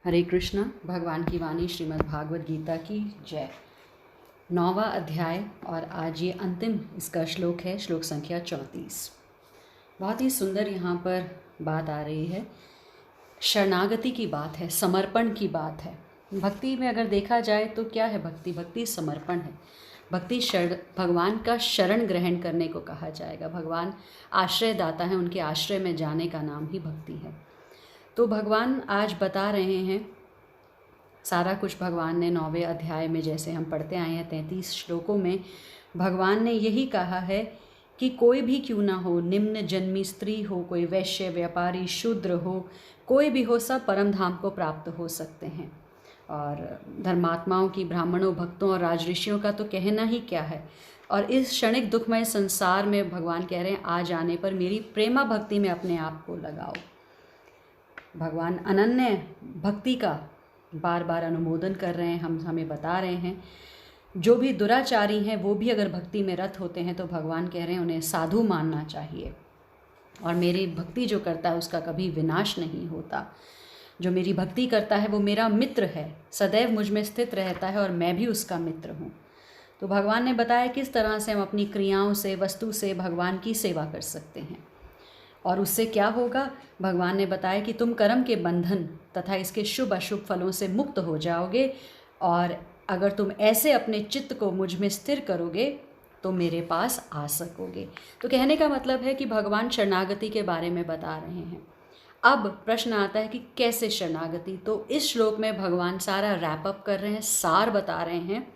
हरे कृष्णा। भगवान की वाणी श्रीमद् भागवत गीता की जय। 9वां अध्याय और आज ये अंतिम इसका श्लोक है, श्लोक संख्या 34। बहुत ही सुंदर यहाँ पर बात आ रही है। शरणागति की बात है, समर्पण की बात है। भक्ति में अगर देखा जाए तो क्या है भक्ति? भक्ति समर्पण है। भक्ति भगवान का शरण ग्रहण करने को कहा जाएगा। भगवान आश्रय दाता है, उनके आश्रय में जाने का नाम ही भक्ति है। तो भगवान आज बता रहे हैं सारा कुछ। भगवान ने 9वें अध्याय में, जैसे हम पढ़ते आए हैं 33 श्लोकों में, भगवान ने यही कहा है कि कोई भी क्यों ना हो, निम्न जन्मी स्त्री हो, कोई वैश्य, व्यापारी, शूद्र हो, कोई भी हो, सब परम धाम को प्राप्त हो सकते हैं। और धर्मात्माओं की, ब्राह्मणों, भक्तों और राजऋषियों का तो कहना ही क्या है। और इस क्षणिक दुखमय संसार में भगवान कह रहे हैं, आ जाने पर मेरी प्रेमा भक्ति में अपने आप को लगाओ। भगवान अनन्य भक्ति का बार बार अनुमोदन कर रहे हैं, हमें बता रहे हैं जो भी दुराचारी हैं वो भी अगर भक्ति में रत होते हैं तो भगवान कह रहे हैं उन्हें साधु मानना चाहिए। और मेरी भक्ति जो करता है उसका कभी विनाश नहीं होता। जो मेरी भक्ति करता है वो मेरा मित्र है, सदैव मुझ में स्थित रहता है और मैं भी उसका मित्र हूँ। तो भगवान ने बताया किस तरह से हम अपनी क्रियाओं से, वस्तु से भगवान की सेवा कर सकते हैं। और उससे क्या होगा? भगवान ने बताया कि तुम कर्म के बंधन तथा इसके शुभ अशुभ फलों से मुक्त हो जाओगे। और अगर तुम ऐसे अपने चित्त को मुझ में स्थिर करोगे तो मेरे पास आ सकोगे। तो कहने का मतलब है कि भगवान शरणागति के बारे में बता रहे हैं। अब प्रश्न आता है कि कैसे शरणागति? तो इस श्लोक में भगवान सारा रैप अप कर रहे हैं, सार बता रहे हैं,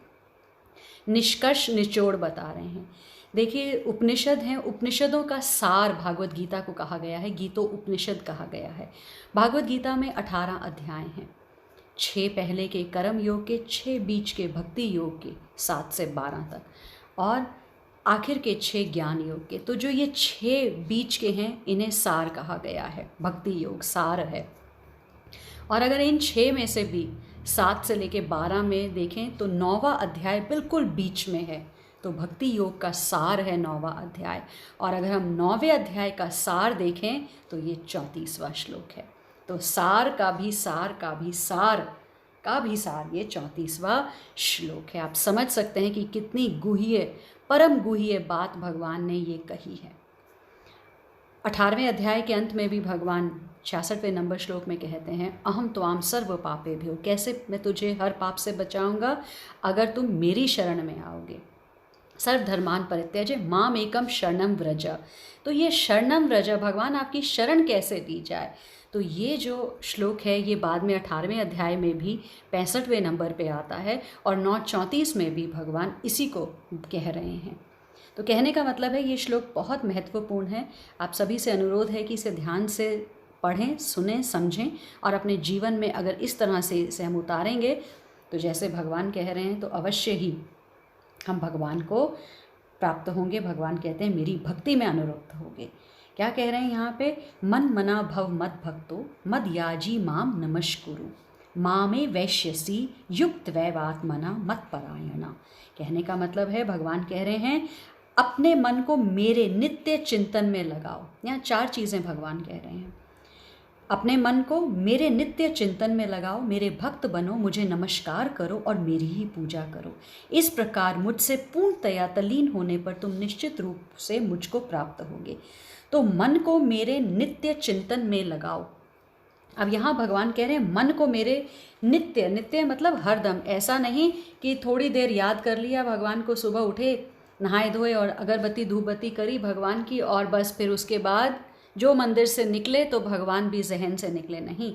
निष्कर्ष निचोड़ बता रहे हैं। देखिए, उपनिषद हैं, उपनिषदों का सार भागवत गीता को कहा गया है, गीतो उपनिषद कहा गया है। भागवत गीता में 18 अध्याय हैं, 6 पहले के कर्म योग के, 6 बीच के भक्ति योग के, 7 से 12 तक, और आखिर के 6 ज्ञान योग के। तो जो ये 6 बीच के हैं इन्हें सार कहा गया है, भक्ति योग सार है। और अगर इन 6 में से भी 7 से लेके 12 में देखें तो 9वां अध्याय बिल्कुल बीच में है। तो भक्ति योग का सार है 9वां अध्याय। और अगर हम 9वें अध्याय का सार देखें तो ये 34वां श्लोक है। तो सार का भी सार का भी सार का भी सार ये 34वां श्लोक है। आप समझ सकते हैं कि कितनी गुह्य, परम गुह्य बात भगवान ने ये कही है। 18वें अध्याय के अंत में भी भगवान 66वें नंबर श्लोक में कहते हैं, अहम त्वाम सर्व पापेभ्यो, कैसे मैं तुझे हर पाप से बचाऊंगा अगर तुम मेरी शरण में आओगे। सर्वधर्मान परित्यज्य माम एकम शरणम व्रज। तो ये शरणम व्रज, भगवान आपकी शरण कैसे दी जाए? तो ये जो श्लोक है ये बाद में 18वें अध्याय में भी 65वें नंबर पे आता है और 9:34 में भी भगवान इसी को कह रहे हैं। तो कहने का मतलब है ये श्लोक बहुत महत्वपूर्ण है। आप सभी से अनुरोध है कि इसे ध्यान से पढ़ें, सुनें, समझें और अपने जीवन में अगर इस तरह से इसे हम उतारेंगे तो जैसे भगवान कह रहे हैं तो अवश्य ही हम भगवान को प्राप्त होंगे। भगवान कहते हैं मेरी भक्ति में अनुरक्त होंगे। क्या कह रहे हैं यहाँ पे? मन मना भव मद भक्तो मद याजी माम नमस्कुरु मामे वैश्यसी युक्त वैवात्मना मत परायणा। कहने का मतलब है भगवान कह रहे हैं अपने मन को मेरे नित्य चिंतन में लगाओ। यहाँ 4 चीज़ें भगवान कह रहे हैं। अपने मन को मेरे नित्य चिंतन में लगाओ, मेरे भक्त बनो, मुझे नमस्कार करो और मेरी ही पूजा करो। इस प्रकार मुझसे पूर्णतया तल्लीन होने पर तुम निश्चित रूप से मुझको प्राप्त होगे। तो मन को मेरे नित्य चिंतन में लगाओ। अब यहाँ भगवान कह रहे हैं मन को मेरे नित्य, नित्य मतलब हरदम। ऐसा नहीं कि थोड़ी देर याद कर लिया भगवान को, सुबह उठे, नहाए धोए और अगरबत्ती धूपबत्ती करी भगवान की और बस फिर उसके बाद जो मंदिर से निकले तो भगवान भी जहन से निकले। नहीं,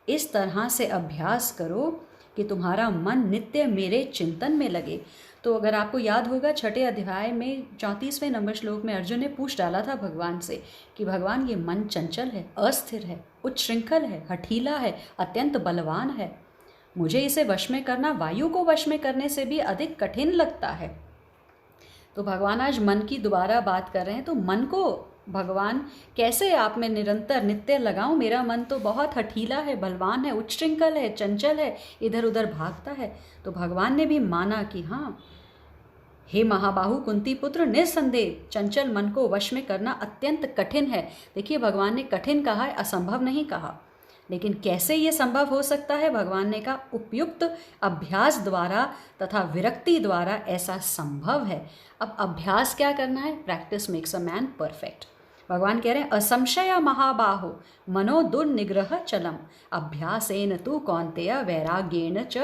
इस तरह से अभ्यास करो कि तुम्हारा मन नित्य मेरे चिंतन में लगे। तो अगर आपको याद होगा 6ठे अध्याय में 34वें नंबर श्लोक में अर्जुन ने पूछ डाला था भगवान से कि भगवान ये मन चंचल है, अस्थिर है, उच्छृंखल है, हठीला है, अत्यंत बलवान है, मुझे इसे वश में करना वायु को वश में करने से भी अधिक कठिन लगता है। तो भगवान आज मन की दोबारा बात कर रहे हैं। तो मन को भगवान कैसे आप में निरंतर नित्य लगाऊं? मेरा मन तो बहुत हठीला है, बलवान है, उच्छृंखल है, चंचल है, इधर उधर भागता है। तो भगवान ने भी माना कि हाँ, हे महाबाहु कुंती पुत्र, निस्संदेह चंचल मन को वश में करना अत्यंत कठिन है। देखिए, भगवान ने कठिन कहा है, असंभव नहीं कहा। लेकिन कैसे ये संभव हो सकता है? भगवान ने कहा उपयुक्त अभ्यास द्वारा तथा विरक्ति द्वारा ऐसा संभव है। अब अभ्यास क्या करना है? Practice makes a man perfect. भगवान कह रहे हैं असंशय महाबाहो मनो दुर्निग्रह चलम अभ्यासेन तु कौन्तेय वैराग्येन च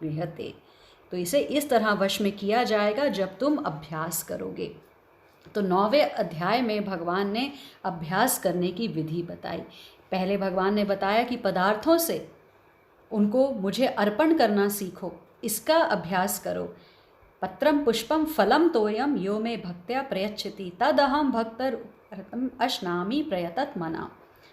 गृह्यते। तो इसे इस तरह वश में किया जाएगा जब तुम अभ्यास करोगे। तो 9वें अध्याय में भगवान ने अभ्यास करने की विधि बताई। पहले भगवान ने बताया कि पदार्थों से उनको मुझे अर्पण करना सीखो, इसका अभ्यास करो। पत्रम पुष्पम फलम तोयम यो मे भक्त्या प्रयच्छति तदहम भक्तर अश्नामी प्रयतत मना।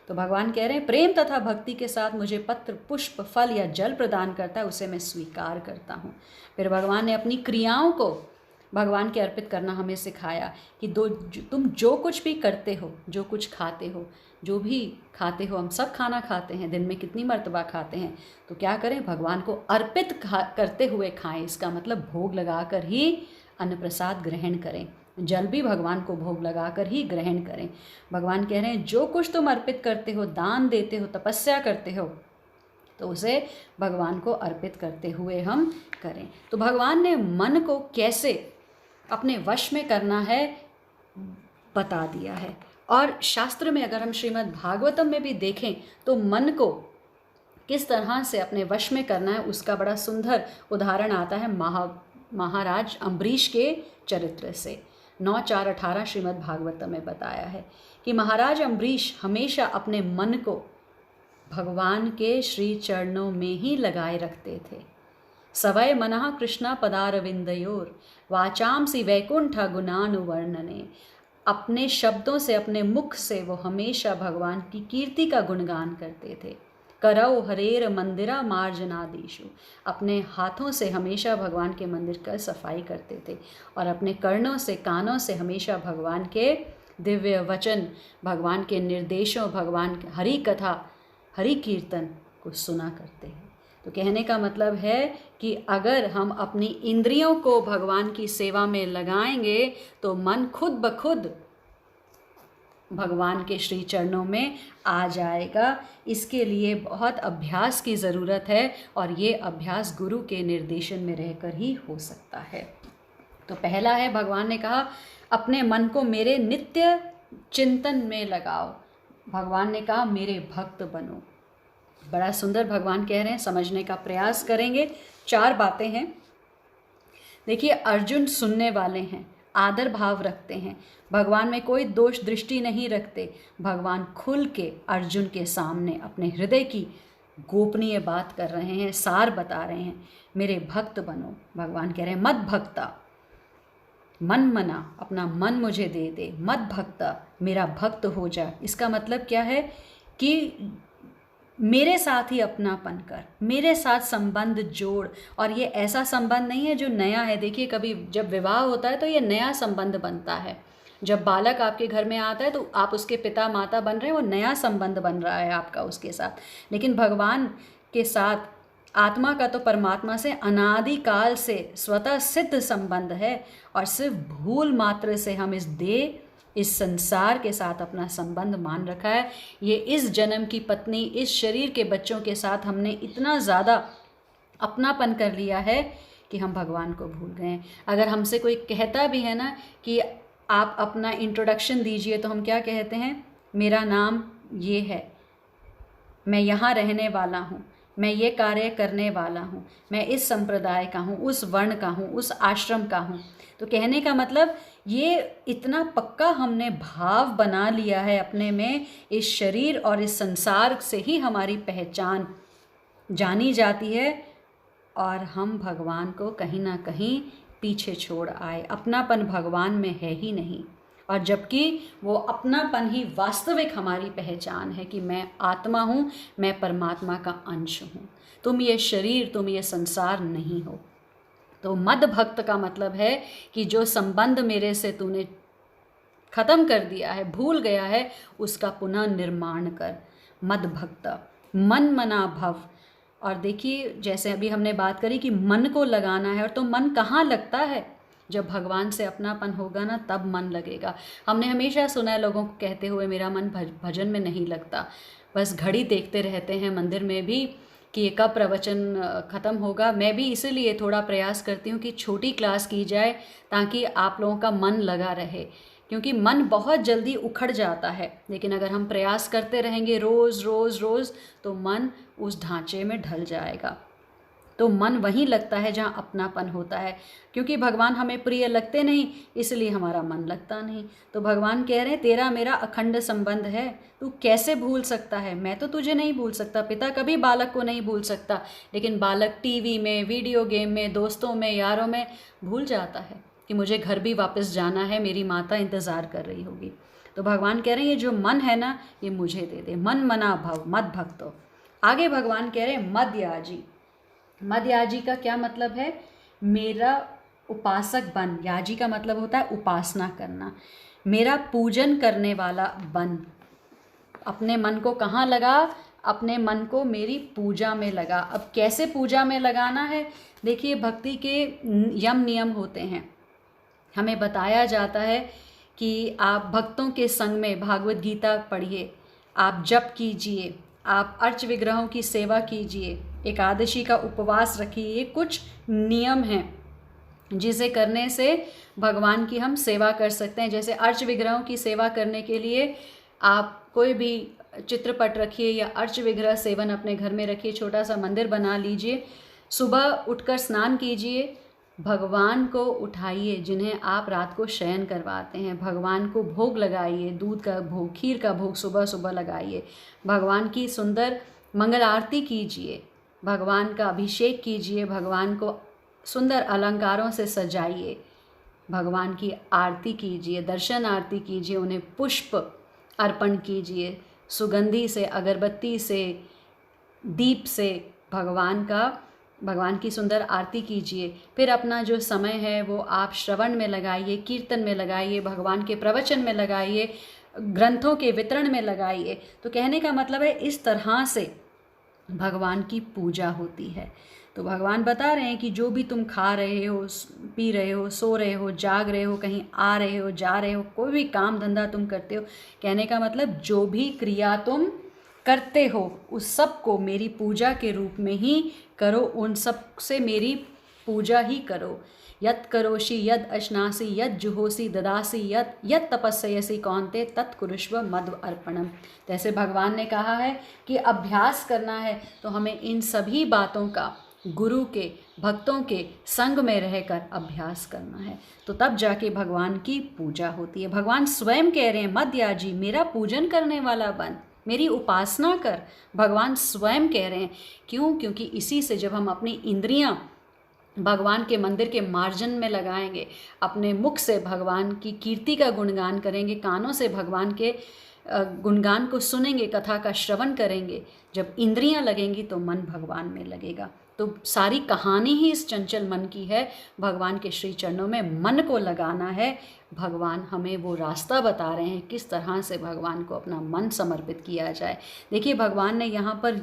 तो भगवान कह रहे हैं प्रेम तथा भक्ति के साथ मुझे पत्र पुष्प फल या जल प्रदान करता है, उसे मैं स्वीकार करता हूँ। फिर भगवान ने अपनी क्रियाओं को भगवान के अर्पित करना हमें सिखाया कि तुम जो कुछ भी करते हो, जो कुछ खाते हो, जो भी खाते हो, हम सब खाना खाते हैं, दिन में कितनी मर्तबा खाते हैं, तो क्या करें? भगवान को अर्पित करते हुए खाएं। इसका मतलब भोग लगाकर ही अन्न प्रसाद ग्रहण करें। जल भी भगवान को भोग लगाकर ही ग्रहण करें। भगवान कह रहे हैं जो कुछ तुम अर्पित करते हो, दान देते हो, तपस्या करते हो, तो उसे भगवान को अर्पित करते हुए हम करें। तो भगवान ने मन को कैसे अपने वश में करना है बता दिया है। और शास्त्र में अगर हम श्रीमद् भागवतम में भी देखें तो मन को किस तरह से अपने वश में करना है उसका बड़ा सुंदर उदाहरण आता है महाराज अम्बरीश के चरित्र से। 9:4-18 श्रीमद् भागवतम में बताया है कि महाराज अम्बरीश हमेशा अपने मन को भगवान के श्री चरणों में ही लगाए रखते थे। सवय मनः कृष्णा पदारविंदयोर वाचांसि वैकुंठ गुणानुवर्णने। अपने शब्दों से, अपने मुख से वो हमेशा भगवान की कीर्ति का गुणगान करते थे। करौ हरेर मंदिरा मार्जनादीशु। अपने हाथों से हमेशा भगवान के मंदिर का सफाई करते थे और अपने कर्णों से, कानों से हमेशा भगवान के दिव्य वचन, भगवान के निर्देशों, भगवान की हरि कथा, हरि कीर्तन को सुना करते हैं। तो कहने का मतलब है कि अगर हम अपनी इंद्रियों को भगवान की सेवा में लगाएंगे तो मन खुद ब खुद भगवान के श्री चरणों में आ जाएगा। इसके लिए बहुत अभ्यास की ज़रूरत है और ये अभ्यास गुरु के निर्देशन में रहकर ही हो सकता है। तो पहला है, भगवान ने कहा अपने मन को मेरे नित्य चिंतन में लगाओ। भगवान ने कहा मेरे भक्त बनो। बड़ा सुंदर भगवान कह रहे हैं, समझने का प्रयास करेंगे। 4 बातें हैं। देखिए, अर्जुन सुनने वाले हैं, आदर भाव रखते हैं, भगवान में कोई दोष दृष्टि नहीं रखते। भगवान खुल के अर्जुन के सामने अपने हृदय की गोपनीय बात कर रहे हैं, सार बता रहे हैं। मेरे भक्त बनो। भगवान कह रहे हैं मत भक्ता, मन मना, अपना मन मुझे दे दे। मत भक्ता, मेरा भक्त हो जा। इसका मतलब क्या है कि मेरे साथ ही अपनापन कर, मेरे साथ संबंध जोड़। और ये ऐसा संबंध नहीं है जो नया है। देखिए, कभी जब विवाह होता है तो ये नया संबंध बनता है। जब बालक आपके घर में आता है तो आप उसके पिता माता बन रहे हैं, वो नया संबंध बन रहा है आपका उसके साथ। लेकिन भगवान के साथ आत्मा का तो परमात्मा से अनादिकाल से स्वतः सिद्ध संबंध है और सिर्फ भूल मात्र से हम इस संसार के साथ अपना संबंध मान रखा है। ये इस जन्म की पत्नी, इस शरीर के बच्चों के साथ हमने इतना ज़्यादा अपनापन कर लिया है कि हम भगवान को भूल गए। अगर हमसे कोई कहता भी है ना कि आप अपना इंट्रोडक्शन दीजिए, तो हम क्या कहते हैं? मेरा नाम ये है, मैं यहाँ रहने वाला हूँ, मैं ये कार्य करने वाला हूँ, मैं इस संप्रदाय का हूँ, उस वर्ण का हूँ, उस आश्रम का हूँ। तो कहने का मतलब ये इतना पक्का हमने भाव बना लिया है अपने में, इस शरीर और इस संसार से ही हमारी पहचान जानी जाती है और हम भगवान को कहीं ना कहीं पीछे छोड़ आए। अपनापन भगवान में है ही नहीं, और जबकि वो अपनापन ही वास्तविक हमारी पहचान है कि मैं आत्मा हूँ, मैं परमात्मा का अंश हूँ। तुम ये शरीर, तुम ये संसार नहीं हो। तो मद भक्त का मतलब है कि जो संबंध मेरे से तूने ख़त्म कर दिया है, भूल गया है, उसका पुनः निर्माण कर। मद भक्त, मन मना भव। और देखिए, जैसे अभी हमने बात करी कि मन को लगाना है, और तो मन कहाँ लगता है? जब भगवान से अपनापन होगा ना, तब मन लगेगा। हमने हमेशा सुना है लोगों को कहते हुए, मेरा मन भजन में नहीं लगता। बस घड़ी देखते रहते हैं मंदिर में भी कि ये कब प्रवचन ख़त्म होगा। मैं भी इसीलिए थोड़ा प्रयास करती हूँ कि छोटी क्लास की जाए ताकि आप लोगों का मन लगा रहे, क्योंकि मन बहुत जल्दी उखड़ जाता है। लेकिन अगर हम प्रयास करते रहेंगे रोज़ रोज़ रोज़ तो मन उस ढांचे में ढल जाएगा। तो मन वहीं लगता है जहाँ अपनापन होता है, क्योंकि भगवान हमें प्रिय लगते नहीं, इसलिए हमारा मन लगता नहीं। तो भगवान कह रहे हैं तेरा मेरा अखंड संबंध है, तू कैसे भूल सकता है। मैं तो तुझे नहीं भूल सकता, पिता कभी बालक को नहीं भूल सकता, लेकिन बालक टीवी में, वीडियो गेम में, दोस्तों में, यारों में भूल जाता है कि मुझे घर भी वापस जाना है, मेरी माता इंतज़ार कर रही होगी। तो भगवान कह रहे हैं ये जो मन है ना, ये मुझे दे दे। मन मना भव मद भक्तो। आगे भगवान कह रहे हैं मदयाजी। मदयाजी का क्या मतलब है? मेरा उपासक बन। याजी का मतलब होता है उपासना करना। मेरा पूजन करने वाला बन। अपने मन को कहाँ लगा? अपने मन को मेरी पूजा में लगा। अब कैसे पूजा में लगाना है? देखिए, भक्ति के यम नियम होते हैं। हमें बताया जाता है कि आप भक्तों के संग में भागवत गीता पढ़िए, आप जप कीजिए, आप अर्च विग्रहों की सेवा कीजिए, एकादशी का उपवास रखिए। ये कुछ नियम हैं जिसे करने से भगवान की हम सेवा कर सकते हैं। जैसे अर्च विग्रहों की सेवा करने के लिए आप कोई भी चित्रपट रखिए या अर्च विग्रह सेवन अपने घर में रखिए, छोटा सा मंदिर बना लीजिए, सुबह उठकर स्नान कीजिए, भगवान को उठाइए जिन्हें आप रात को शयन करवाते हैं, भगवान को भोग लगाइए, दूध का भोग, खीर का भोग सुबह सुबह लगाइए, भगवान की सुंदर मंगल आरती कीजिए, भगवान का अभिषेक कीजिए, भगवान को सुंदर अलंकारों से सजाइए, भगवान की आरती कीजिए, दर्शन आरती कीजिए, उन्हें पुष्प अर्पण कीजिए, सुगंधी से, अगरबत्ती से, दीप से भगवान की सुंदर आरती कीजिए। फिर अपना जो समय है वो आप श्रवण में लगाइए, कीर्तन में लगाइए, भगवान के प्रवचन में लगाइए, ग्रंथों के वितरण में लगाइए। तो कहने का मतलब है इस तरह से भगवान की पूजा होती है। तो भगवान बता रहे हैं कि जो भी तुम खा रहे हो, पी रहे हो, सो रहे हो, जाग रहे हो, कहीं आ रहे हो, जा रहे हो, कोई भी काम धंधा तुम करते हो, कहने का मतलब जो भी क्रिया तुम करते हो उस सब को मेरी पूजा के रूप में ही करो, उन सब से मेरी पूजा ही करो। यत् करोषि यद अश्नासि यद जुहोसि ददासि यत् तपस्यसि कौन्ते तत्कुरुष्व मद अर्पणम। जैसे भगवान ने कहा है कि अभ्यास करना है, तो हमें इन सभी बातों का गुरु के, भक्तों के संग में रहकर अभ्यास करना है, तो तब जाके भगवान की पूजा होती है। भगवान स्वयं कह रहे हैं मदयाजी, मेरा पूजन करने वाला बन, मेरी उपासना कर। भगवान स्वयं कह रहे हैं। क्यों? क्योंकि इसी से जब हम अपनी इंद्रियां भगवान के मंदिर के मार्जन में लगाएंगे, अपने मुख से भगवान की कीर्ति का गुणगान करेंगे, कानों से भगवान के गुणगान को सुनेंगे, कथा का श्रवण करेंगे, जब इंद्रियां लगेंगी तो मन भगवान में लगेगा। तो सारी कहानी ही इस चंचल मन की है। भगवान के श्री चरणों में मन को लगाना है। भगवान हमें वो रास्ता बता रहे हैं किस तरह से भगवान को अपना मन समर्पित किया जाए। देखिए, भगवान ने यहाँ पर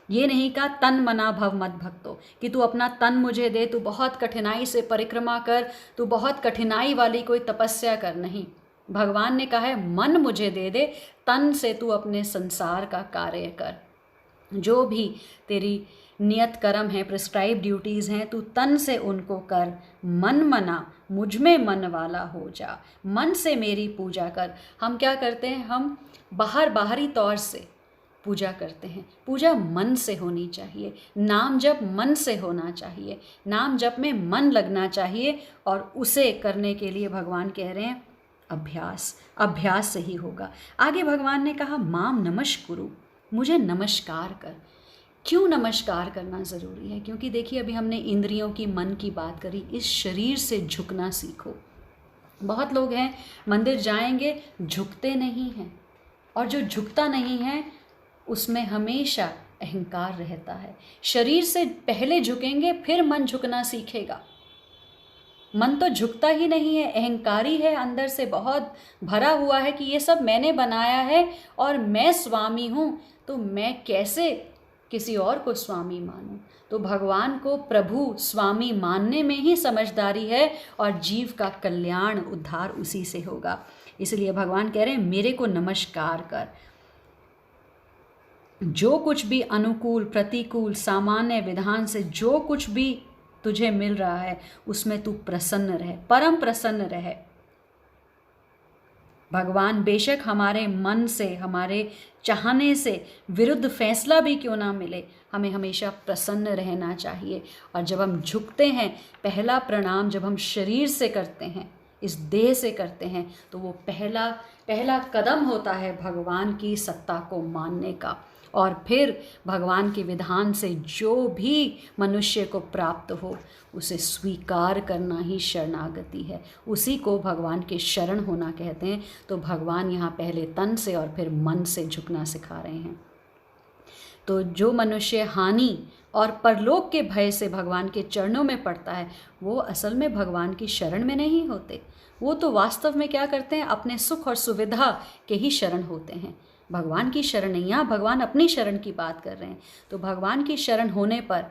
ये नहीं कहा तन मना भव मद भक्तो, कि तू अपना तन मुझे दे, तू बहुत कठिनाई से परिक्रमा कर, तू बहुत कठिनाई वाली कोई तपस्या कर। नहीं, भगवान ने कहा है मन मुझे दे दे, तन से तू अपने संसार का कार्य कर। जो भी तेरी नियत कर्म है, प्रिस्क्राइब ड्यूटीज़ हैं, तू तन से उनको कर। मन मना, मुझ में मन वाला हो जा, मन से मेरी पूजा कर। हम क्या करते हैं? हम बाहरी तौर से पूजा करते हैं। पूजा मन से होनी चाहिए, नाम जप मन से होना चाहिए, नाम जप में मन लगना चाहिए, और उसे करने के लिए भगवान कह रहे हैं अभ्यास से ही होगा। आगे भगवान ने कहा माम नमस्कुरु, मुझे नमस्कार कर। क्यों नमस्कार करना ज़रूरी है? क्योंकि देखिए, अभी हमने इंद्रियों की, मन की बात करी, इस शरीर से झुकना सीखो। बहुत लोग हैं मंदिर जाएंगे, झुकते नहीं हैं, और जो झुकता नहीं है उसमें हमेशा अहंकार रहता है। शरीर से पहले झुकेंगे, फिर मन झुकना सीखेगा। मन तो झुकता ही नहीं है, अहंकारी है, अंदर से बहुत भरा हुआ है कि ये सब मैंने बनाया है और मैं स्वामी हूँ, तो मैं कैसे किसी और को स्वामी मानूं। तो भगवान को प्रभु स्वामी मानने में ही समझदारी है, और जीव का कल्याण, उद्धार उसी से होगा। इसलिए भगवान कह रहे हैं मेरे को नमस्कार कर। जो कुछ भी अनुकूल, प्रतिकूल, सामान्य विधान से जो कुछ भी तुझे मिल रहा है उसमें तू प्रसन्न रहे, परम प्रसन्न रहे। भगवान बेशक हमारे मन से, हमारे चाहने से विरुद्ध फैसला भी क्यों ना मिले, हमें हमेशा प्रसन्न रहना चाहिए। और जब हम झुकते हैं, पहला प्रणाम जब हम शरीर से करते हैं, इस देह से करते हैं, तो वो पहला कदम होता है भगवान की सत्ता को मानने का। और फिर भगवान के विधान से जो भी मनुष्य को प्राप्त हो उसे स्वीकार करना ही शरणागति है। उसी को भगवान के शरण होना कहते हैं। तो भगवान यहाँ पहले तन से और फिर मन से झुकना सिखा रहे हैं। तो जो मनुष्य हानि और परलोक के भय से भगवान के चरणों में पड़ता है, वो असल में भगवान की शरण में नहीं होते। वो तो वास्तव में क्या करते हैं, अपने सुख और सुविधा के ही शरण होते हैं, भगवान की शरण नहीं। यहाँ भगवान अपनी शरण की बात कर रहे हैं। तो भगवान की शरण होने पर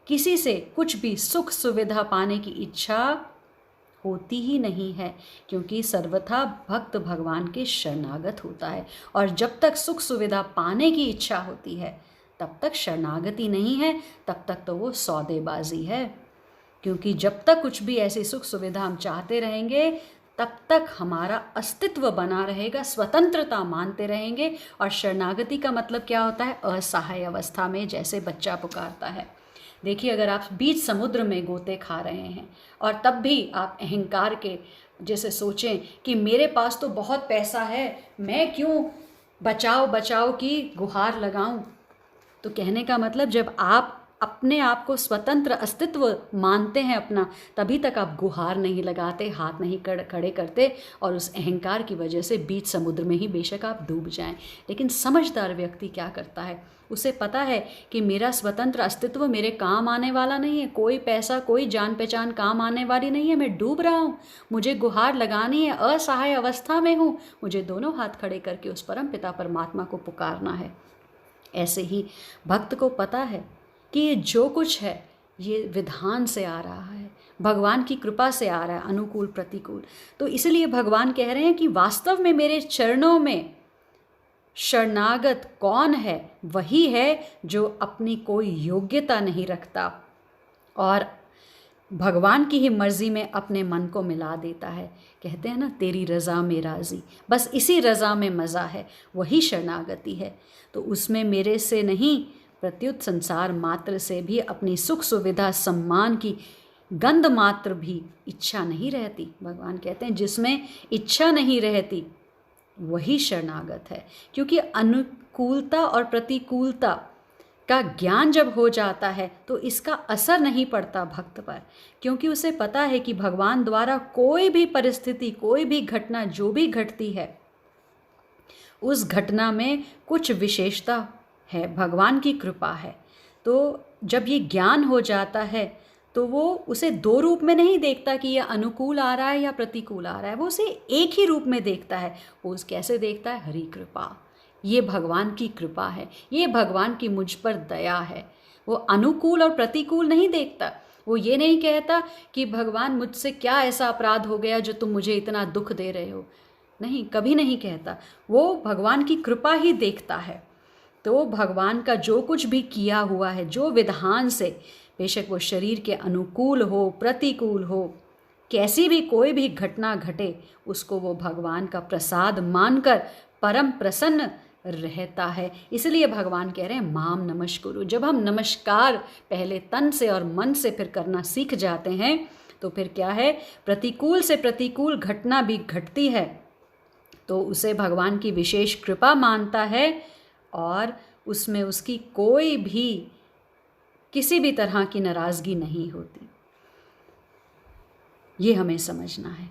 किसी से कुछ भी सुख सुविधा पाने की इच्छा होती ही नहीं है, क्योंकि सर्वथा भक्त भगवान के शरणागत होता है। और जब तक सुख सुविधा पाने की इच्छा होती है तब तक शरणागति नहीं है, तब तक तो वो सौदेबाजी है। क्योंकि जब तक कुछ भी ऐसी सुख सुविधा हम चाहते रहेंगे तब तक हमारा अस्तित्व बना रहेगा, स्वतंत्रता मानते रहेंगे। और शरणागति का मतलब क्या होता है, असहाय अवस्था में जैसे बच्चा पुकारता है। देखिए, अगर आप बीच समुद्र में गोते खा रहे हैं और तब भी आप अहंकार के जैसे सोचें कि मेरे पास तो बहुत पैसा है, मैं क्यों बचाओ बचाओ की गुहार लगाऊं, तो कहने का मतलब जब आप अपने आप को स्वतंत्र अस्तित्व मानते हैं अपना, तभी तक आप गुहार नहीं लगाते, हाथ नहीं खड़े करते, और उस अहंकार की वजह से बीच समुद्र में ही बेशक आप डूब जाएं। लेकिन समझदार व्यक्ति क्या करता है, उसे पता है कि मेरा स्वतंत्र अस्तित्व मेरे काम आने वाला नहीं है, कोई पैसा कोई जान पहचान काम आने वाली नहीं है, मैं डूब रहा हूँ, मुझे गुहार लगानी है, असहाय अवस्था में हूँ, मुझे दोनों हाथ खड़े करके उस परम पिता परमात्मा को पुकारना है। ऐसे ही भक्त को पता है कि ये जो कुछ है ये विधान से आ रहा है, भगवान की कृपा से आ रहा है, अनुकूल प्रतिकूल। तो इसलिए भगवान कह रहे हैं कि वास्तव में मेरे चरणों में शरणागत कौन है, वही है जो अपनी कोई योग्यता नहीं रखता और भगवान की ही मर्जी में अपने मन को मिला देता है। कहते हैं ना, तेरी रज़ा में राज़ी, बस इसी रज़ा में मज़ा है, वही शरणागति है। तो उसमें मेरे से नहीं, प्रत्युत संसार मात्र से भी अपनी सुख सुविधा सम्मान की गंध मात्र भी इच्छा नहीं रहती। भगवान कहते हैं जिसमें इच्छा नहीं रहती वही शरणागत है। क्योंकि अनुकूलता और प्रतिकूलता का ज्ञान जब हो जाता है तो इसका असर नहीं पड़ता भक्त पर, क्योंकि उसे पता है कि भगवान द्वारा कोई भी परिस्थिति, कोई भी घटना जो भी घटती है, उस घटना में कुछ विशेषता है, भगवान की कृपा है। तो जब ये ज्ञान हो जाता है तो वो उसे दो रूप में नहीं देखता कि ये अनुकूल आ रहा है या प्रतिकूल आ रहा है, वो उसे एक ही रूप में देखता है। वो उस कैसे देखता है, हरि कृपा, ये भगवान की कृपा है, ये भगवान की मुझ पर दया है। वो अनुकूल और प्रतिकूल नहीं देखता। वो ये नहीं कहता कि भगवान मुझसे क्या ऐसा अपराध हो गया जो तुम मुझे इतना दुख दे रहे हो, नहीं, कभी नहीं कहता। वो भगवान की कृपा ही देखता है। तो भगवान का जो कुछ भी किया हुआ है, जो विधान से, बेशक वो शरीर के अनुकूल हो प्रतिकूल हो, कैसी भी कोई भी घटना घटे, उसको वो भगवान का प्रसाद मानकर परम प्रसन्न रहता है। इसलिए भगवान कह रहे हैं माम नमस्कुरु। जब हम नमस्कार पहले तन से और मन से फिर करना सीख जाते हैं तो फिर क्या है, प्रतिकूल से प्रतिकूल घटना भी घटती है तो उसे भगवान की विशेष कृपा मानता है और उसमें उसकी कोई भी किसी भी तरह की नाराज़गी नहीं होती। ये हमें समझना है।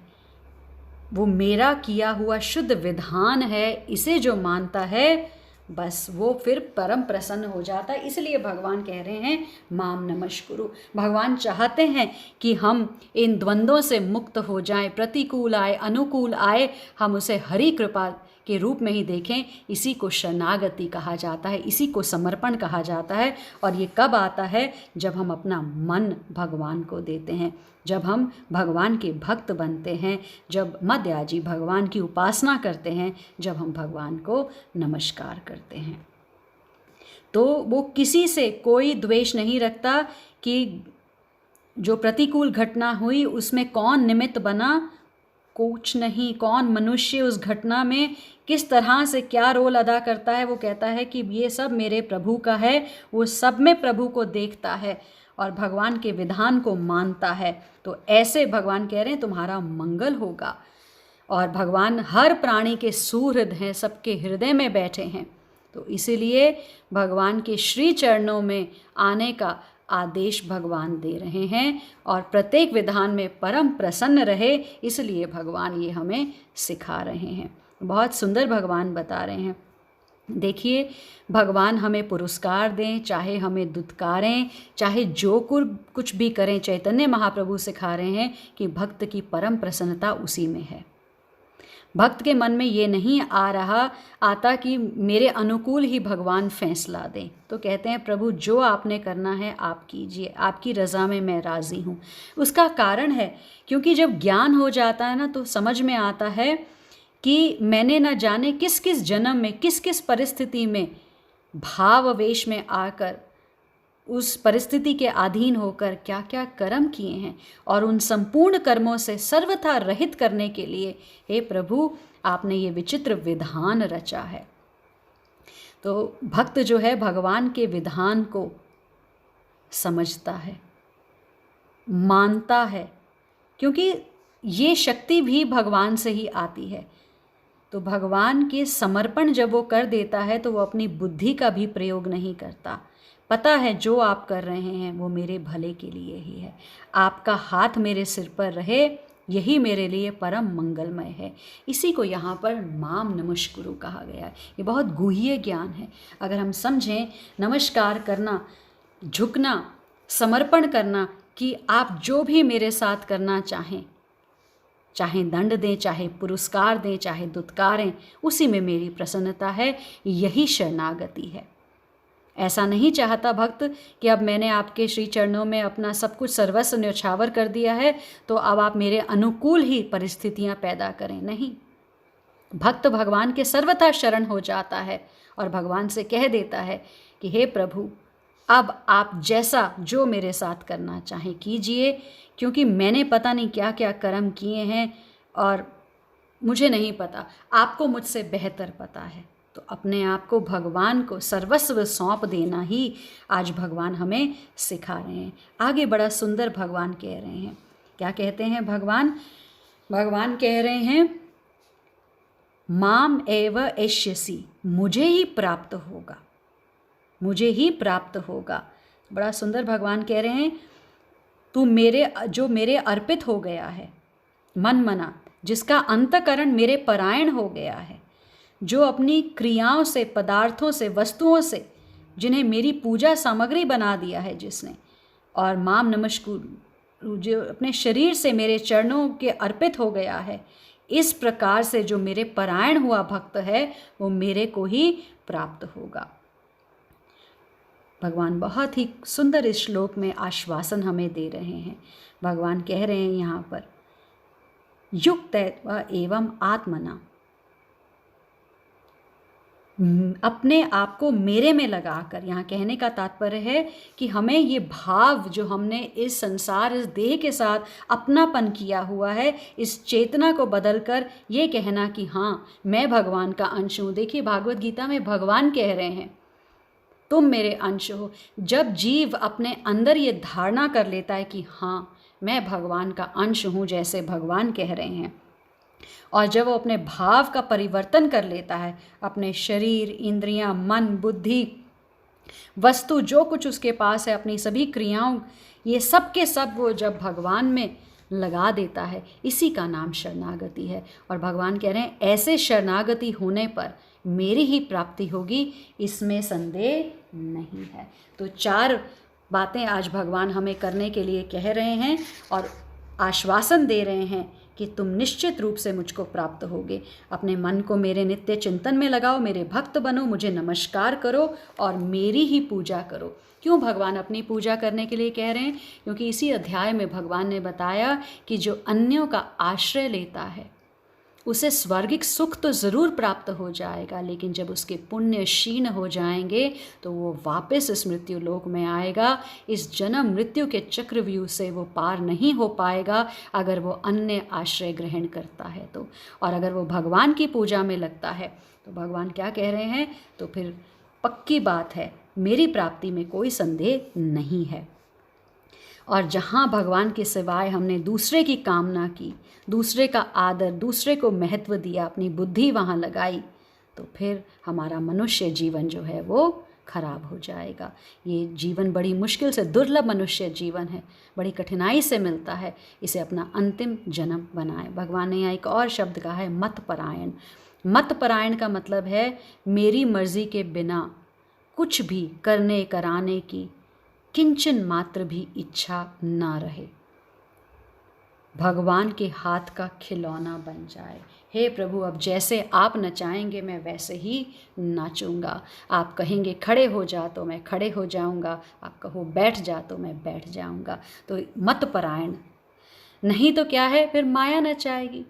वो मेरा किया हुआ शुद्ध विधान है, इसे जो मानता है बस वो फिर परम प्रसन्न हो जाता है। इसलिए भगवान कह रहे हैं माम नमस्कुरु। भगवान चाहते हैं कि हम इन द्वंद्वों से मुक्त हो जाएं, प्रतिकूल आए अनुकूल आए हम उसे हरि कृपा के रूप में ही देखें। इसी को शरणागति कहा जाता है, इसी को समर्पण कहा जाता है। और ये कब आता है, जब हम अपना मन भगवान को देते हैं, जब हम भगवान के भक्त बनते हैं, जब मध्याजी भगवान की उपासना करते हैं, जब हम भगवान को नमस्कार करते हैं। तो वो किसी से कोई द्वेष नहीं रखता कि जो प्रतिकूल घटना हुई उसमें कौन निमित्त बना, कुछ नहीं, कौन मनुष्य उस घटना में किस तरह से क्या रोल अदा करता है। वो कहता है कि ये सब मेरे प्रभु का है, वो सब में प्रभु को देखता है और भगवान के विधान को मानता है। तो ऐसे भगवान कह रहे हैं तुम्हारा मंगल होगा। और भगवान हर प्राणी के सुहृद हैं, सबके हृदय में बैठे हैं। तो इसीलिए भगवान के श्री चरणों में आने का आदेश भगवान दे रहे हैं और प्रत्येक विधान में परम प्रसन्न रहे, इसलिए भगवान ये हमें सिखा रहे हैं। बहुत सुंदर भगवान बता रहे हैं। देखिए, भगवान हमें पुरस्कार दें, चाहे हमें दुत्कारें, चाहे जो कुछ भी करें, चैतन्य महाप्रभु सिखा रहे हैं कि भक्त की परम प्रसन्नता उसी में है। भक्त के मन में ये नहीं आता कि मेरे अनुकूल ही भगवान फैसला दें। तो कहते हैं प्रभु जो आपने करना है आप कीजिए, आपकी रज़ा में मैं राज़ी हूँ। उसका कारण है क्योंकि जब ज्ञान हो जाता है ना तो समझ में आता है कि मैंने न जाने किस किस जन्म में, किस किस परिस्थिति में भावावेश में आकर, उस परिस्थिति के अधीन होकर क्या क्या कर्म किए हैं और उन संपूर्ण कर्मों से सर्वथा रहित करने के लिए हे प्रभु आपने ये विचित्र विधान रचा है। तो भक्त जो है भगवान के विधान को समझता है, मानता है, क्योंकि ये शक्ति भी भगवान से ही आती है। तो भगवान के समर्पण जब वो कर देता है तो वो अपनी बुद्धि का भी प्रयोग नहीं करता। पता है जो आप कर रहे हैं वो मेरे भले के लिए ही है, आपका हाथ मेरे सिर पर रहे यही मेरे लिए परम मंगलमय है। इसी को यहाँ पर माम नमस्कुरु कहा गया है। ये बहुत गुह्य ज्ञान है। अगर हम समझें, नमस्कार करना, झुकना, समर्पण करना कि आप जो भी मेरे साथ करना चाहें, चाहे दंड दें, चाहे पुरस्कार दें, चाहे दुत्कारें, उसी में मेरी प्रसन्नता है, यही शरणागति है। ऐसा नहीं चाहता भक्त कि अब मैंने आपके श्री चरणों में अपना सब कुछ सर्वस्व न्यौछावर कर दिया है तो अब आप मेरे अनुकूल ही परिस्थितियां पैदा करें। नहीं, भक्त भगवान के सर्वथा शरण हो जाता है और भगवान से कह देता है कि हे प्रभु अब आप जैसा जो मेरे साथ करना चाहें कीजिए, क्योंकि मैंने पता नहीं क्या क्या कर्म किए हैं और मुझे नहीं पता, आपको मुझसे बेहतर पता है। तो अपने आप को भगवान को सर्वस्व सौंप देना ही आज भगवान हमें सिखा रहे हैं। आगे बड़ा सुंदर भगवान कह रहे हैं। क्या कहते हैं भगवान? भगवान कह रहे हैं माम एव एष्यसि, मुझे ही प्राप्त होगा, मुझे ही प्राप्त होगा। बड़ा सुंदर भगवान कह रहे हैं तू जो मेरे अर्पित हो गया है, मन मना, जिसका अंतकरण मेरे परायण हो गया है, जो अपनी क्रियाओं से, पदार्थों से, वस्तुओं से, जिन्हें मेरी पूजा सामग्री बना दिया है जिसने, और माम नमस्कुरु, जो अपने शरीर से मेरे चरणों के अर्पित हो गया है, इस प्रकार से जो मेरे परायण हुआ भक्त है वो मेरे को ही प्राप्त होगा। भगवान बहुत ही सुंदर इस श्लोक में आश्वासन हमें दे रहे हैं। भगवान कह रहे हैं यहाँ पर युक्त एवं आत्मना, अपने आप को मेरे में लगाकर। यहाँ कहने का तात्पर्य है कि हमें ये भाव जो हमने इस संसार, इस देह के साथ अपनापन किया हुआ है, इस चेतना को बदलकर ये कहना कि हाँ मैं भगवान का अंश हूँ। देखिए भागवत गीता में भगवान कह रहे हैं तुम मेरे अंश हो। जब जीव अपने अंदर ये धारणा कर लेता है कि हाँ मैं भगवान का अंश हूँ, जैसे भगवान कह रहे हैं, और जब वो अपने भाव का परिवर्तन कर लेता है, अपने शरीर, इंद्रियां, मन, बुद्धि, वस्तु जो कुछ उसके पास है, अपनी सभी क्रियाओं, ये सब के सब वो जब भगवान में लगा देता है, इसी का नाम शरणागति है। और भगवान कह रहे हैं ऐसे शरणागति होने पर मेरी ही प्राप्ति होगी, इसमें संदेह नहीं है। तो 4 बातें आज भगवान हमें करने के लिए कह रहे हैं और आश्वासन दे रहे हैं कि तुम निश्चित रूप से मुझको प्राप्त होगे। अपने मन को मेरे नित्य चिंतन में लगाओ, मेरे भक्त बनो, मुझे नमस्कार करो और मेरी ही पूजा करो। क्यों भगवान अपनी पूजा करने के लिए कह रहे हैं? क्योंकि इसी अध्याय में भगवान ने बताया कि जो अन्यों का आश्रय लेता है, उसे स्वर्गिक सुख तो ज़रूर प्राप्त हो जाएगा, लेकिन जब उसके पुण्य क्षीण हो जाएंगे तो वो वापस इस मृत्यु लोक में आएगा। इस जन्म मृत्यु के चक्रव्यूह से वो पार नहीं हो पाएगा अगर वो अन्य आश्रय ग्रहण करता है तो। और अगर वो भगवान की पूजा में लगता है तो भगवान क्या कह रहे हैं, तो फिर पक्की बात है, मेरी प्राप्ति में कोई संदेह नहीं है। और जहाँ भगवान के सिवाय हमने दूसरे की कामना की, दूसरे का आदर, दूसरे को महत्व दिया, अपनी बुद्धि वहाँ लगाई, तो फिर हमारा मनुष्य जीवन जो है वो खराब हो जाएगा। ये जीवन बड़ी मुश्किल से, दुर्लभ मनुष्य जीवन है, बड़ी कठिनाई से मिलता है। इसे अपना अंतिम जन्म बनाए। भगवान ने यहाँ एक और शब्द कहा है, मतपरायण। मतपरायण का मतलब है मेरी मर्जी के बिना कुछ भी करने कराने की किंचन मात्र भी इच्छा ना रहे, भगवान के हाथ का खिलौना बन जाए। हे प्रभु, अब जैसे आप नचाएंगे मैं वैसे ही नाचूंगा। आप कहेंगे खड़े हो जा तो मैं खड़े हो जाऊंगा, आप कहो बैठ जा तो मैं बैठ जाऊंगा। तो मतपरायण। नहीं तो क्या है, फिर माया नचाएगी।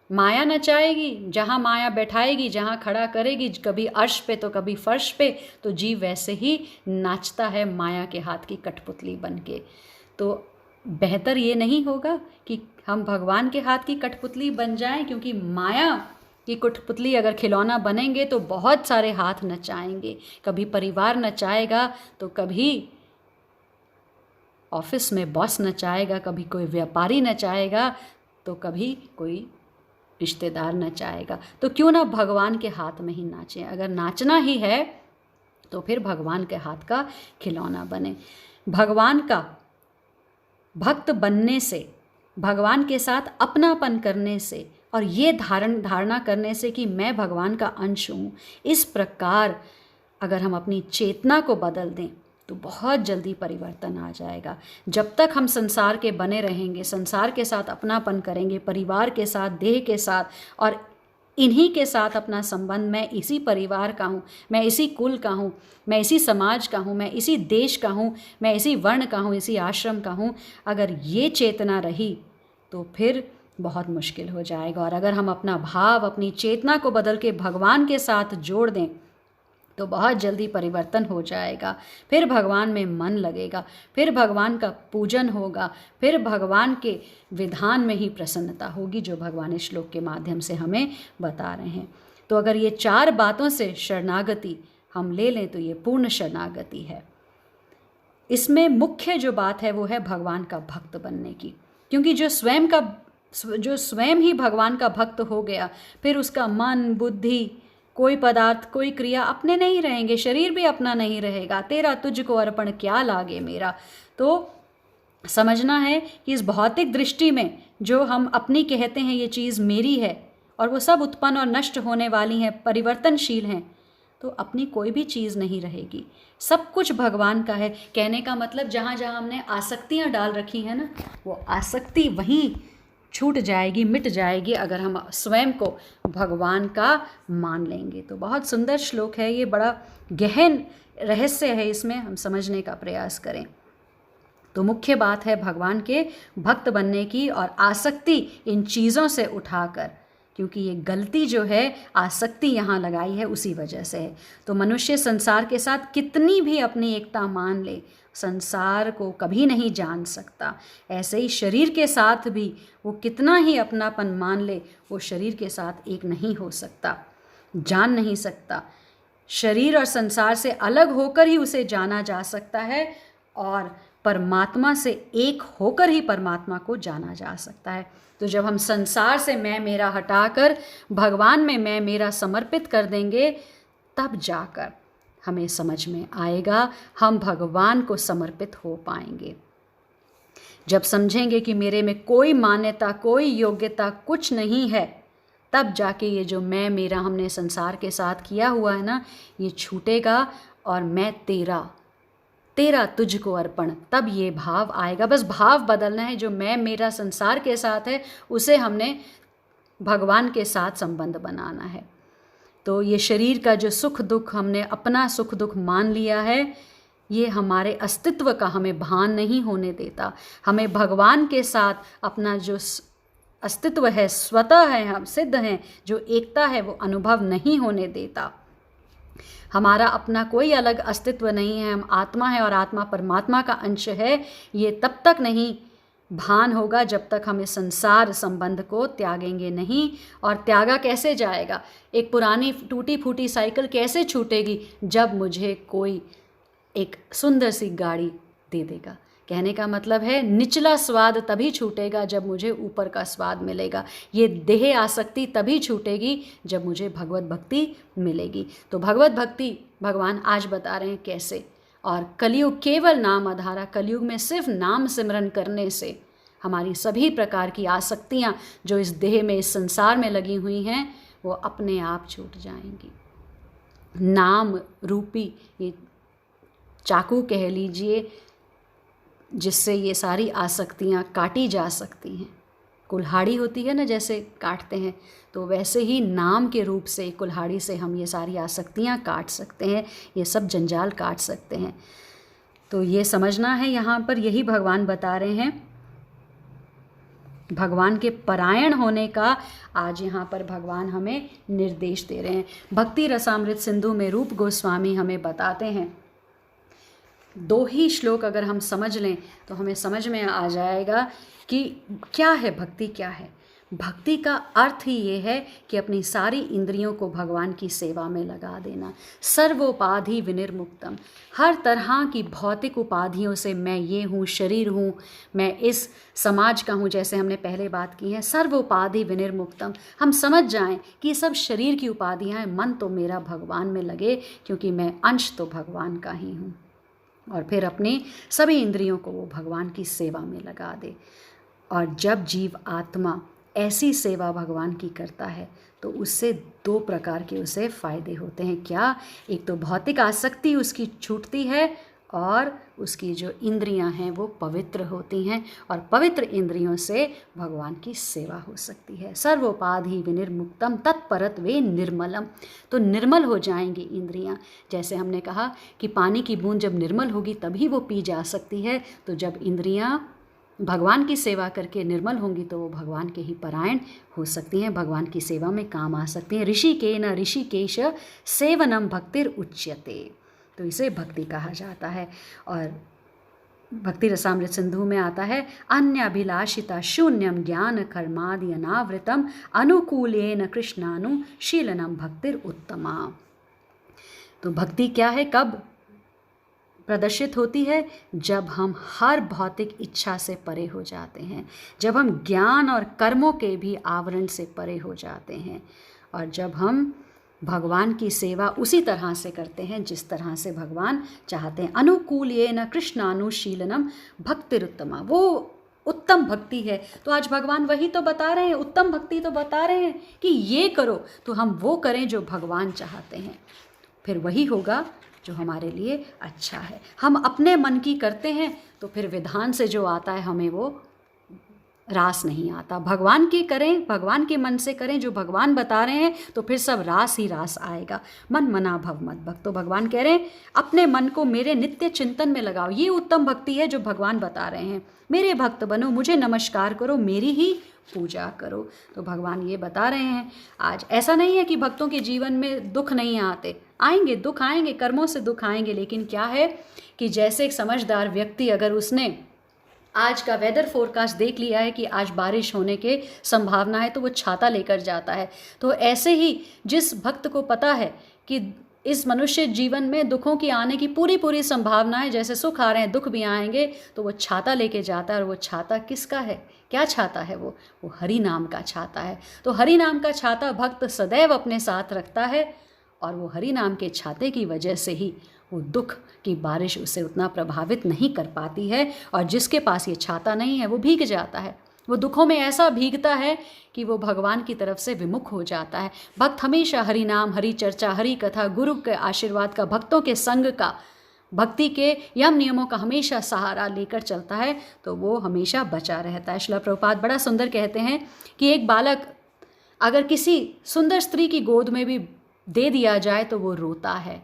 माया नचाएगी, जहाँ माया बैठाएगी, जहाँ खड़ा करेगी, कभी अर्श पे तो कभी फर्श पे, तो जीव वैसे ही नाचता है माया के हाथ की कठपुतली बन के। तो बेहतर ये नहीं होगा कि हम भगवान के हाथ की कठपुतली बन जाएं, क्योंकि माया की कठपुतली अगर खिलौना बनेंगे तो बहुत सारे हाथ नचाएंगे। कभी परिवार नचाएगा, तो कभी ऑफिस में बॉस नचाएगा, कभी कोई व्यापारी नचाएगा, तो कभी कोई रिश्तेदार नचाएगा। तो क्यों ना भगवान के हाथ में ही नाचें। अगर नाचना ही है तो फिर भगवान के हाथ का खिलौना बने। भगवान का भक्त बनने से, भगवान के साथ अपनापन करने से, और ये धारणा करने से कि मैं भगवान का अंश हूँ, इस प्रकार अगर हम अपनी चेतना को बदल दें तो बहुत जल्दी परिवर्तन आ जाएगा। जब तक हम संसार के बने रहेंगे, संसार के साथ अपनापन करेंगे, परिवार के साथ, देह के साथ, और इन्हीं के साथ अपना संबंध, मैं इसी परिवार का हूँ, मैं इसी कुल का हूँ, मैं इसी समाज का हूँ, मैं इसी देश का हूँ, मैं इसी वर्ण का हूँ, इसी आश्रम का हूँ, अगर ये चेतना रही तो फिर बहुत मुश्किल हो जाएगा। और अगर हम अपना भाव, अपनी चेतना को बदल के भगवान के साथ जोड़ दें तो बहुत जल्दी परिवर्तन हो जाएगा। फिर भगवान में मन लगेगा, फिर भगवान का पूजन होगा, फिर भगवान के विधान में ही प्रसन्नता होगी, जो भगवान इस श्लोक के माध्यम से हमें बता रहे हैं। तो अगर ये 4 बातों से शरणागति हम ले लें तो ये पूर्ण शरणागति है। इसमें मुख्य जो बात है वो है भगवान का भक्त बनने की, क्योंकि जो स्वयं ही भगवान का भक्त हो गया, फिर उसका मन, बुद्धि, कोई पदार्थ, कोई क्रिया अपने नहीं रहेंगे, शरीर भी अपना नहीं रहेगा। तेरा तुझको अर्पण क्या लागे मेरा। तो समझना है कि इस भौतिक दृष्टि में जो हम अपनी कहते हैं ये चीज़ मेरी है, और वो सब उत्पन्न और नष्ट होने वाली हैं, परिवर्तनशील हैं, तो अपनी कोई भी चीज़ नहीं रहेगी, सब कुछ भगवान का है। कहने का मतलब जहाँ जहाँ हमने आसक्तियाँ डाल रखी हैं ना, वो आसक्ति वहीं छूट जाएगी, मिट जाएगी, अगर हम स्वयं को भगवान का मान लेंगे। तो बहुत सुंदर श्लोक है ये, बड़ा गहन रहस्य है, इसमें हम समझने का प्रयास करें। तो मुख्य बात है भगवान के भक्त बनने की, और आसक्ति इन चीज़ों से उठाकर, क्योंकि ये गलती जो है आसक्ति यहाँ लगाई है उसी वजह से है। तो मनुष्य संसार के साथ कितनी भी अपनी एकता मान ले, संसार को कभी नहीं जान सकता। ऐसे ही शरीर के साथ भी वो कितना ही अपनापन मान ले, वो शरीर के साथ एक नहीं हो सकता, जान नहीं सकता। शरीर और संसार से अलग होकर ही उसे जाना जा सकता है, और परमात्मा से एक होकर ही परमात्मा को जाना जा सकता है। तो जब हम संसार से मैं मेरा हटाकर भगवान में मैं मेरा समर्पित कर देंगे, तब जाकर हमें समझ में आएगा, हम भगवान को समर्पित हो पाएंगे। जब समझेंगे कि मेरे में कोई मान्यता, कोई योग्यता कुछ नहीं है, तब जाके ये जो मैं मेरा हमने संसार के साथ किया हुआ है ना, ये छूटेगा, और मैं तेरा तुझको अर्पण, तब ये भाव आएगा। बस भाव बदलना है, जो मैं मेरा संसार के साथ है उसे हमने भगवान के साथ संबंध बनाना है। तो ये शरीर का जो सुख दुख हमने अपना सुख दुख मान लिया है, ये हमारे अस्तित्व का हमें भान नहीं होने देता। हमें भगवान के साथ अपना जो अस्तित्व है, स्वतः है, हम सिद्ध हैं, जो एकता है वो अनुभव नहीं होने देता। हमारा अपना कोई अलग अस्तित्व नहीं है, हम आत्मा है और आत्मा परमात्मा का अंश है। ये तब तक नहीं भान होगा जब तक हम इस संसार संबंध को त्यागेंगे नहीं। और त्यागा कैसे जाएगा? एक पुरानी टूटी फूटी साइकिल कैसे छूटेगी? जब मुझे कोई एक सुंदर सी गाड़ी दे देगा। कहने का मतलब है निचला स्वाद तभी छूटेगा जब मुझे ऊपर का स्वाद मिलेगा। ये देह आसक्ति तभी छूटेगी जब मुझे भगवत भक्ति मिलेगी। तो भगवत भक्ति भगवान आज बता रहे हैं कैसे। और कलयुग केवल नाम आधारा, कलयुग में सिर्फ नाम सिमरन करने से हमारी सभी प्रकार की आसक्तियाँ जो इस देह में, इस संसार में लगी हुई हैं, वो अपने आप छूट जाएंगी। नाम रूपी ये चाकू कह लीजिए जिससे ये सारी आसक्तियाँ काटी जा सकती हैं। कुल्हाड़ी होती है ना, जैसे काटते हैं, तो वैसे ही नाम के रूप से कुल्हाड़ी से हम ये सारी आसक्तियाँ काट सकते हैं, ये सब जंजाल काट सकते हैं। तो ये समझना है, यहाँ पर यही भगवान बता रहे हैं। भगवान के परायण होने का आज यहाँ पर भगवान हमें निर्देश दे रहे हैं। भक्ति रसामृत सिंधु में रूप गोस्वामी हमें बताते हैं, 2 ही श्लोक अगर हम समझ लें तो हमें समझ में आ जाएगा कि क्या है भक्ति, क्या है। भक्ति का अर्थ ही ये है कि अपनी सारी इंद्रियों को भगवान की सेवा में लगा देना। सर्वोपाधि विनिर्मुक्तम, हर तरह की भौतिक उपाधियों से, मैं ये हूँ, शरीर हूँ, मैं इस समाज का हूँ, जैसे हमने पहले बात की है। सर्वोपाधि विनिर्मुक्तम, हम समझ जाएं कि सब शरीर की उपाधियाँ हैं, मन तो मेरा भगवान में लगे क्योंकि मैं अंश तो भगवान का ही हूँ। और फिर अपनी सभी इंद्रियों को वो भगवान की सेवा में लगा दे। और जब जीव आत्मा ऐसी सेवा भगवान की करता है तो उससे 2 प्रकार के उसे फ़ायदे होते हैं। क्या? एक तो भौतिक आसक्ति उसकी छूटती है और उसकी जो इंद्रियां हैं वो पवित्र होती हैं, और पवित्र इंद्रियों से भगवान की सेवा हो सकती है। सर्वोपाधि विनिर्मुक्तम तत्परत वे निर्मलम, तो निर्मल हो जाएंगी इंद्रियां। जैसे हमने कहा कि पानी की बूंद जब निर्मल होगी तभी वो पी जा सकती है। तो जब इंद्रियां भगवान की सेवा करके निर्मल होंगी तो वो भगवान के ही परायण हो सकती हैं, भगवान की सेवा में काम आ सकती हैं। ऋषिकेन ऋषिकेश सेवनम भक्तिर उच्यते, तो इसे भक्ति कहा जाता है। और भक्ति रसामृत सिंधु में आता है, अन्य अभिलाषिता शून्यम ज्ञान कर्मादि अनावृतम अनुकूलेन कृष्णानुशीलनम भक्तिर उत्तमा। तो भक्ति क्या है, कब प्रदर्शित होती है? जब हम हर भौतिक इच्छा से परे हो जाते हैं, जब हम ज्ञान और कर्मों के भी आवरण से परे हो जाते हैं, और जब हम भगवान की सेवा उसी तरह से करते हैं जिस तरह से भगवान चाहते हैं। अनुकूलेन कृष्णानुशीलनम भक्तिरुत्तमा, वो उत्तम भक्ति है। तो आज भगवान वही तो बता रहे हैं, उत्तम भक्ति तो बता रहे हैं कि ये करो, तो हम वो करें जो भगवान चाहते हैं, फिर वही होगा जो हमारे लिए अच्छा है। हम अपने मन की करते हैं तो फिर विधान से जो आता है हमें वो रास नहीं आता। भगवान की करें, भगवान के मन से करें, जो भगवान बता रहे हैं, तो फिर सब रास ही रास आएगा। मन मना भव मत भक्त, तो भगवान कह रहे हैं अपने मन को मेरे नित्य चिंतन में लगाओ। ये उत्तम भक्ति है जो भगवान बता रहे हैं। मेरे भक्त बनो, मुझे नमस्कार करो, मेरी ही पूजा करो। तो भगवान ये बता रहे हैं आज। ऐसा नहीं है कि भक्तों के जीवन में दुख नहीं आते, आएंगे, दुख आएंगे, कर्मों से दुख आएंगे, लेकिन क्या है कि जैसे एक समझदार व्यक्ति अगर उसने आज का वेदर फोरकास्ट देख लिया है कि आज बारिश होने के संभावना है तो वो छाता लेकर जाता है। तो ऐसे ही जिस भक्त को पता है कि इस मनुष्य जीवन में दुखों की आने की पूरी संभावना है, जैसे सुख आ रहे हैं दुख भी आएंगे, तो वो छाता लेके जाता है। और वो छाता किसका है? क्या छाता है? वो हरि नाम का छाता है। तो हरि नाम का छाता भक्त सदैव अपने साथ रखता है, और वो हरि नाम के छाते की वजह से ही वो दुख की बारिश उसे उतना प्रभावित नहीं कर पाती है। और जिसके पास ये छाता नहीं है वो भीग जाता है, वो दुखों में ऐसा भीगता है कि वो भगवान की तरफ से विमुख हो जाता है। भक्त हमेशा हरि नाम, हरि चर्चा, हरि कथा, गुरु के आशीर्वाद का, भक्तों के संग का, भक्ति के यम नियमों का हमेशा सहारा लेकर चलता है, तो वो हमेशा बचा रहता है। श्रील प्रभुपाद बड़ा सुंदर कहते हैं कि एक बालक अगर किसी सुंदर स्त्री की गोद में भी दे दिया जाए तो वो रोता है,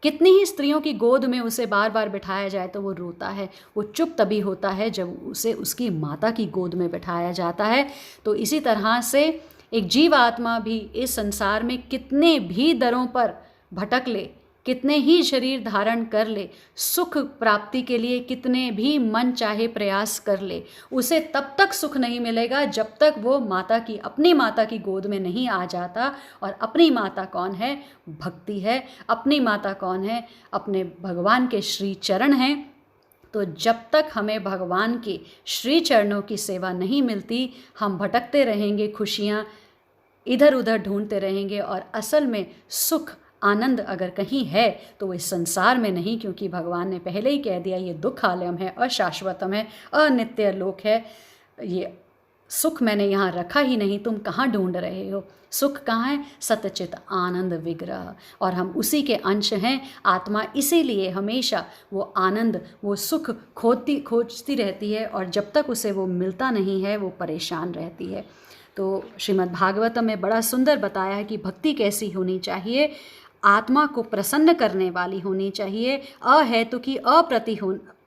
कितनी ही स्त्रियों की गोद में उसे बार बार बिठाया जाए तो वो रोता है। वो चुप तभी होता है जब उसे उसकी माता की गोद में बिठाया जाता है। तो इसी तरह से एक जीव आत्मा भी इस संसार में कितने भी दरों पर भटक ले, कितने ही शरीर धारण कर ले, सुख प्राप्ति के लिए कितने भी मन चाहे प्रयास कर ले, उसे तब तक सुख नहीं मिलेगा जब तक वो अपनी माता की गोद में नहीं आ जाता। और अपनी माता कौन है? भक्ति है। अपनी माता कौन है? अपने भगवान के श्री चरण हैं। तो जब तक हमें भगवान के श्री चरणों की सेवा नहीं मिलती, हम भटकते रहेंगे, खुशियाँ इधर उधर ढूंढते रहेंगे, और असल में सुख आनंद अगर कहीं है तो वो इस संसार में नहीं, क्योंकि भगवान ने पहले ही कह दिया ये दुखालयम है, अशाश्वतम है, अनित्य लोक है। ये सुख मैंने यहाँ रखा ही नहीं, तुम कहाँ ढूंढ रहे हो? सुख कहाँ है? सतचित आनंद विग्रह, और हम उसी के अंश हैं। आत्मा इसीलिए हमेशा वो आनंद, वो सुख खोजती रहती है, और जब तक उसे वो मिलता नहीं है वो परेशान रहती है। तो श्रीमद् भागवतम में बड़ा सुंदर बताया है कि भक्ति कैसी होनी चाहिए। आत्मा को प्रसन्न करने वाली होनी चाहिए, अहेतु की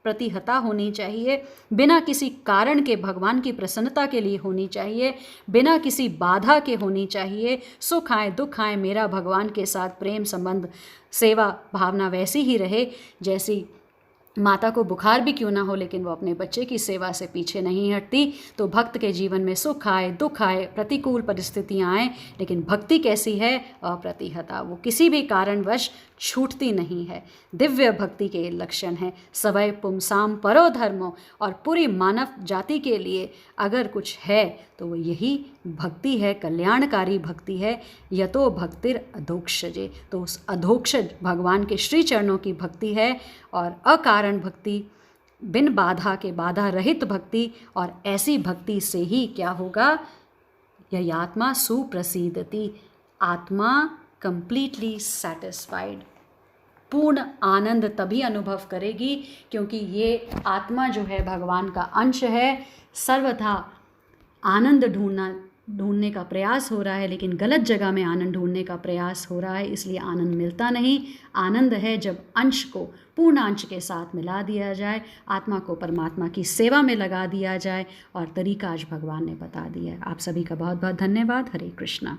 प्रतिहता होनी चाहिए, बिना किसी कारण के भगवान की प्रसन्नता के लिए होनी चाहिए, बिना किसी बाधा के होनी चाहिए। सुख आए दुख आए मेरा भगवान के साथ प्रेम संबंध, सेवा भावना वैसी ही रहे जैसी माता को बुखार भी क्यों ना हो, लेकिन वो अपने बच्चे की सेवा से पीछे नहीं हटती। तो भक्त के जीवन में सुख आए दुख आए, प्रतिकूल परिस्थितियाँ आए, लेकिन भक्ति कैसी है? अप्रतिहता। वो किसी भी कारणवश छूटती नहीं है। दिव्य भक्ति के लक्षण हैं सवै पुंसाम परो धर्मो, और पूरी मानव जाति के लिए अगर कुछ है तो वो यही भक्ति है, कल्याणकारी भक्ति है। यतो भक्तिर अधोक्षजे, तो उस अधोक्षज भगवान के श्री चरणों की भक्ति है, और अकारण भक्ति, बिन बाधा के, बाधा रहित भक्ति। और ऐसी भक्ति से ही क्या होगा? यह आत्मा सुप्रसीदति, आत्मा कंप्लीटली सेटिस्फाइड, पूर्ण आनंद तभी अनुभव करेगी, क्योंकि ये आत्मा जो है भगवान का अंश है। सर्वथा आनंद ढूंढने का प्रयास हो रहा है, लेकिन गलत जगह में आनंद ढूंढने का प्रयास हो रहा है, इसलिए आनंद मिलता नहीं। आनंद है जब अंश को पूर्ण अंश के साथ मिला दिया जाए, आत्मा को परमात्मा की सेवा में लगा दिया जाए, और तरीका आज भगवान ने बता दिया है। आप सभी का बहुत बहुत धन्यवाद। हरे कृष्णा।